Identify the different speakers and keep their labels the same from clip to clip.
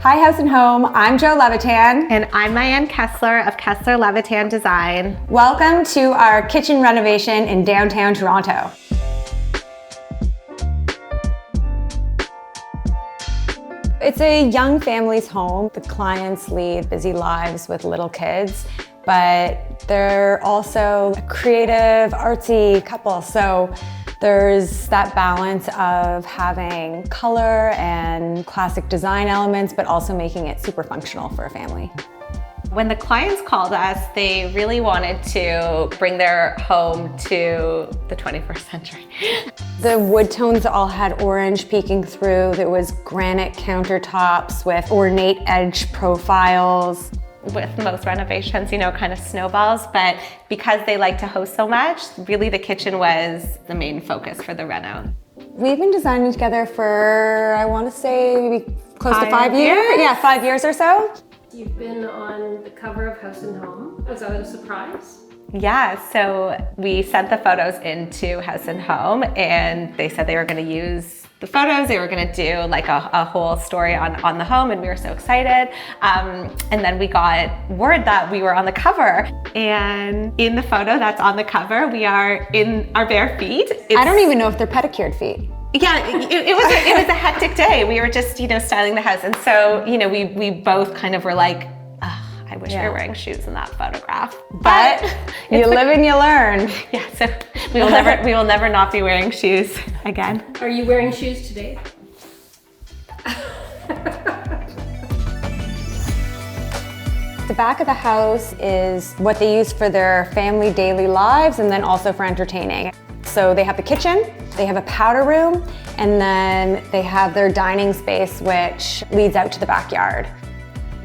Speaker 1: Hi House and Home, I'm Jo Levitan.
Speaker 2: And I'm Maayan Kessler of Kessler Levitan Design.
Speaker 1: Welcome to our kitchen renovation in downtown Toronto. It's a young family's home. The clients lead busy lives with little kids, but they're also a creative, artsy couple. So there's that balance of having color and classic design elements, but also making it super functional for a family.
Speaker 2: When the clients called us, they really wanted to bring their home to the 21st century.
Speaker 1: The wood tones all had orange peeking through. There was granite countertops with ornate edge profiles.
Speaker 2: With most renovations, kind of snowballs, but because they like to host so much, really the kitchen was the main focus for the reno.
Speaker 1: We've been designing together for, I want to say, maybe close to 5 years? Yeah, 5 years or so.
Speaker 3: You've been on the cover of House and Home. Was that a surprise?
Speaker 2: Yeah, so we sent the photos into House and Home and they said they were going to use the photos, they were going to do like a whole story on the home, and we were so excited. And then we got word that we were on the cover, and in the photo that's on the cover, we are in our bare feet.
Speaker 1: I don't even know if they're pedicured feet.
Speaker 2: Yeah, it was a hectic day. We were just, styling the house. And so, we both kind of were like, I wish we were wearing shoes in that photograph. But
Speaker 1: you live and you learn.
Speaker 2: Yeah, so we will never not be wearing shoes again.
Speaker 3: Are you wearing shoes today?
Speaker 1: The back of the house is what they use for their family daily lives and then also for entertaining. So they have the kitchen, they have a powder room, and then they have their dining space, which leads out to the backyard.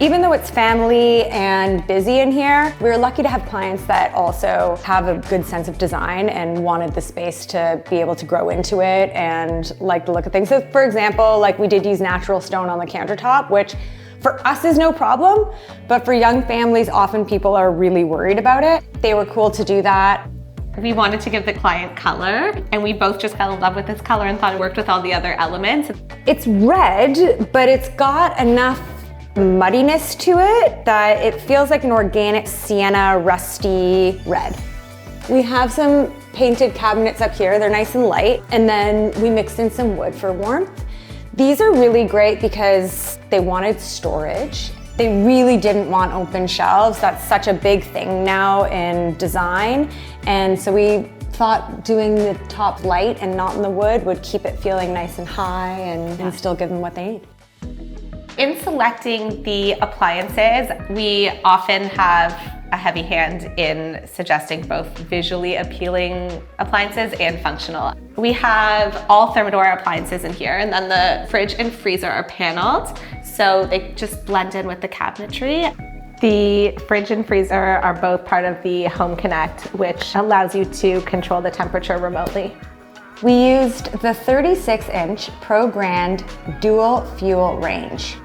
Speaker 1: Even though it's family and busy in here, we were lucky to have clients that also have a good sense of design and wanted the space to be able to grow into it and like the look of things. So for example, we did use natural stone on the countertop, which for us is no problem, but for young families, often people are really worried about it. They were cool to do that.
Speaker 2: We wanted to give the client color, and we both just fell in love with this color and thought it worked with all the other elements.
Speaker 1: It's red, but it's got enough muddiness to it that it feels like an organic sienna rusty red. We have some painted cabinets up here. They're nice and light, and then we mixed in some wood for warmth. These are really great because they wanted storage. They really didn't want open shelves. That's such a big thing now in design. And so we thought doing the top light and not in the wood would keep it feeling nice and high and still give them what they need.
Speaker 2: In selecting the appliances, we often have a heavy hand in suggesting both visually appealing appliances and functional. We have all Thermador appliances in here, and then the fridge and freezer are paneled, so they just blend in with the cabinetry. The fridge and freezer are both part of the Home Connect, which allows you to control the temperature remotely.
Speaker 1: We used the 36-inch Pro Grand dual fuel range.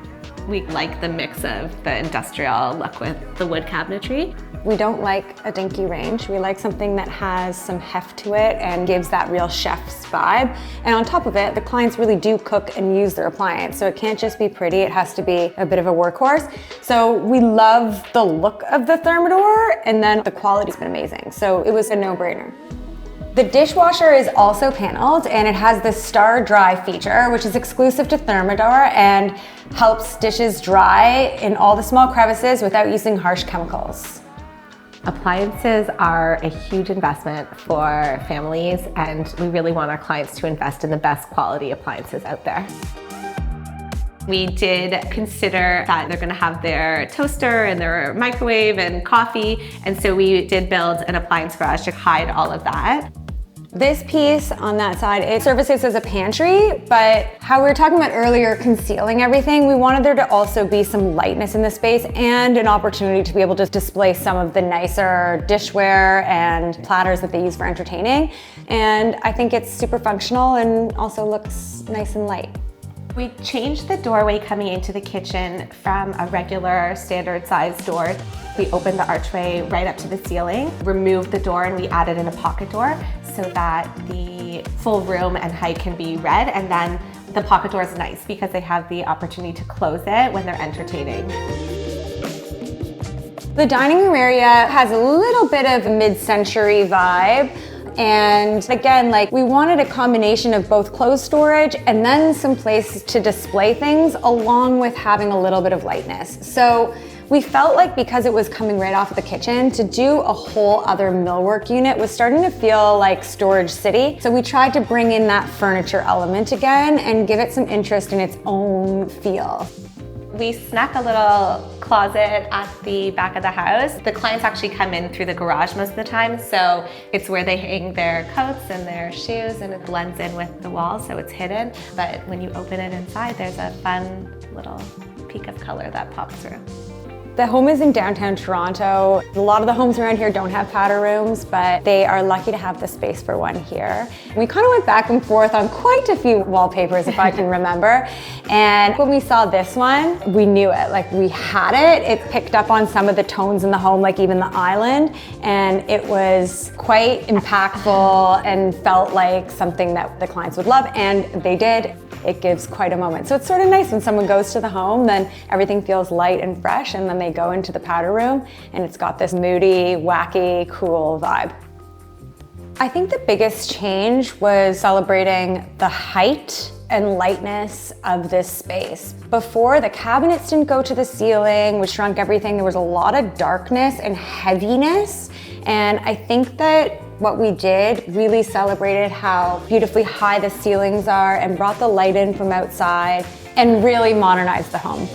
Speaker 2: We like the mix of the industrial look with the wood cabinetry.
Speaker 1: We don't like a dinky range. We like something that has some heft to it and gives that real chef's vibe. And on top of it, the clients really do cook and use their appliance. So it can't just be pretty, it has to be a bit of a workhorse. So we love the look of the Thermador, and then the quality's been amazing. So it was a no-brainer. The dishwasher is also paneled, and it has the Star Dry feature, which is exclusive to Thermador and helps dishes dry in all the small crevices without using harsh chemicals.
Speaker 2: Appliances are a huge investment for families, and we really want our clients to invest in the best quality appliances out there. We did consider that they're going to have their toaster and their microwave and coffee, and so we did build an appliance garage to hide all of that.
Speaker 1: This piece on that side, it services as a pantry, but how we were talking about earlier, concealing everything, we wanted there to also be some lightness in the space and an opportunity to be able to display some of the nicer dishware and platters that they use for entertaining. And I think it's super functional and also looks nice and light.
Speaker 2: We changed the doorway coming into the kitchen from a regular standard size door. We opened the archway right up to the ceiling, removed the door, and we added in a pocket door so that the full room and height can be read. And then The pocket door is nice because they have the opportunity to close it when they're entertaining.
Speaker 1: The dining room area has a little bit of a mid-century vibe. And again, like we wanted a combination of both clothes storage and then some places to display things along with having a little bit of lightness. So we felt like because it was coming right off of the kitchen, to do a whole other millwork unit was starting to feel like Storage City. So we tried to bring in that furniture element again and give it some interest in its own feel.
Speaker 2: We snuck a little closet at the back of the house. The clients actually come in through the garage most of the time, so it's where they hang their coats and their shoes, and it blends in with the walls, so it's hidden. But when you open it inside, there's a fun little peak of color that pops through.
Speaker 1: The home is in downtown Toronto. A lot of the homes around here don't have powder rooms, but they are lucky to have the space for one here. We kind of went back and forth on quite a few wallpapers, if I can remember. And when we saw this one, we knew it, like we had it. It picked up on some of the tones in the home, like even the island, and it was quite impactful and felt like something that the clients would love, and they did. It gives quite a moment. So it's sort of nice when someone goes to the home, then everything feels light and fresh, and then they go into the powder room and it's got this moody, wacky, cool vibe. I think the biggest change was celebrating the height and lightness of this space. Before, the cabinets didn't go to the ceiling, which shrunk everything. There was a lot of darkness and heaviness. And I think that what we did really celebrated how beautifully high the ceilings are and brought the light in from outside and really modernized the home.